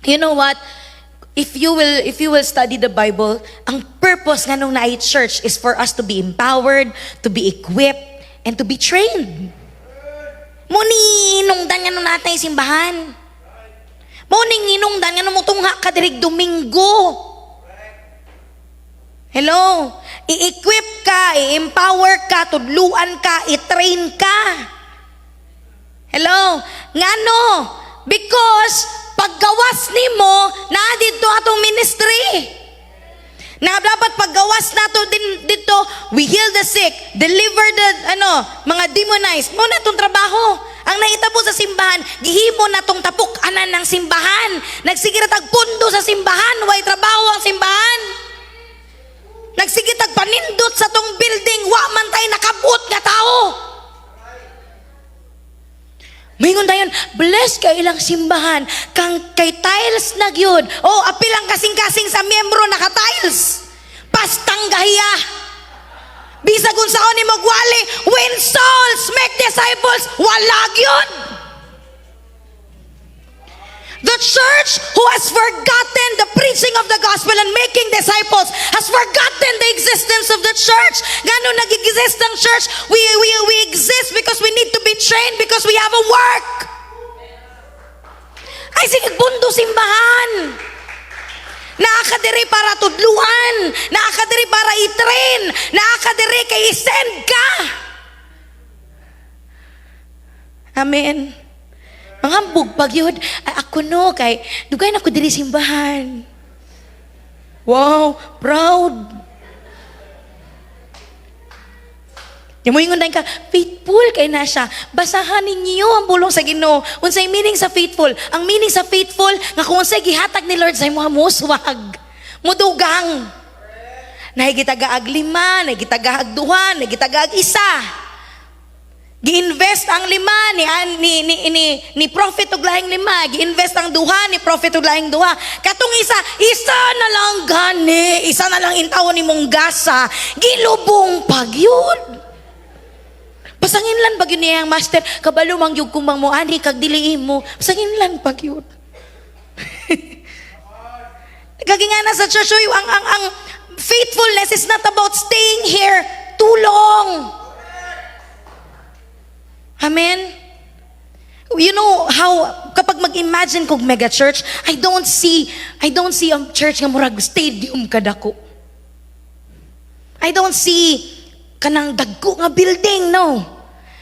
You know what? If you will study the Bible, ang purpose nga nung naay church is for us to be empowered, to be equipped, and to be trained. Muni inungdan nga nung natay simbahan. Muni inungdan nga nung mutungha ka dirig Domingo. Hello? I-equip ka, i-empower ka, tudluan ka, i-train ka. Hello? Ngano? Because paggawas nimo na dito atong ministry. Na dapat paggawas nato din dito, we heal the sick, deliver the mga demonized. Mo na tong trabaho. Ang nahitabo sa simbahan, gihimo na tong tapuk-anan ng simbahan. Nagsigit tagpundo sa simbahan, way trabaho ang simbahan. Nagsigit tagpanindot sa tong building, wa man tay nakabut nga tao. Mingon dayon, bless kay ilang simbahan, kang kay tiles na gyud. Oh, apilang kasing-kasing sa miyembro naka-tiles. Pastang gahiya. Bisag unsaon ni magwali, win souls, make disciples, wala gyud. The church who has forgotten the preaching of the gospel and making disciples has forgotten the existence of the church. Gano nag-exist ang church? We exist because we need to be trained because we have a work. Ay, sige, bundo simbahan. Naakadiri para tudluan. Naakadiri para i-train. Naakadiri kay i-send ka. Amen. Mga bugbag yun. Ako no, kay dugay na ko diri simbahan. Wow, proud. Yung mo yung ka, faithful kay na siya. Basahan ninyo ang bulong sa Ginoo. Unsay meaning sa faithful? Ang meaning sa faithful, nga kung unsay gihatag ni Lord sa imo muswag. Mudugang. Nahigitagaag 5, nahigitagaag 2, nahigitagaag 1. Gi-invest ang 5 ni prophet og lahing 5, gi-invest ang 2 ni prophet og lahing 2. Katong isa na lang gani, isa na lang intawon ni mong gasa, gilubong pagyud. Pasangin lan pagyud niya ang master, kabalo mang yug kumang mo ani kag dili mo. Pasangin lan pagyud. Kagingana sa church ang faithfulness is not about staying here too long. Amen? You know how, kapag mag-imagine kong mega church, I don't see ang church nga murag stadium kadako. I don't see kanang dagko nga building, no.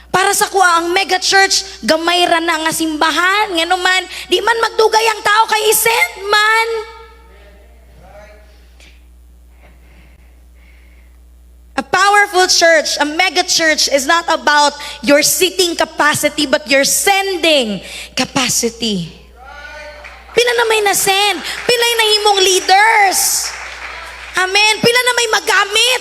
Para sa kuha, ang mega church, gamay ra na nga simbahan, nga naman, di man magdugay ang tao kay isend man. A powerful church, a mega church is not about your seating capacity but your sending capacity. Pila na may na-send? Pila na himong leaders? Amen. Pila na may magamit?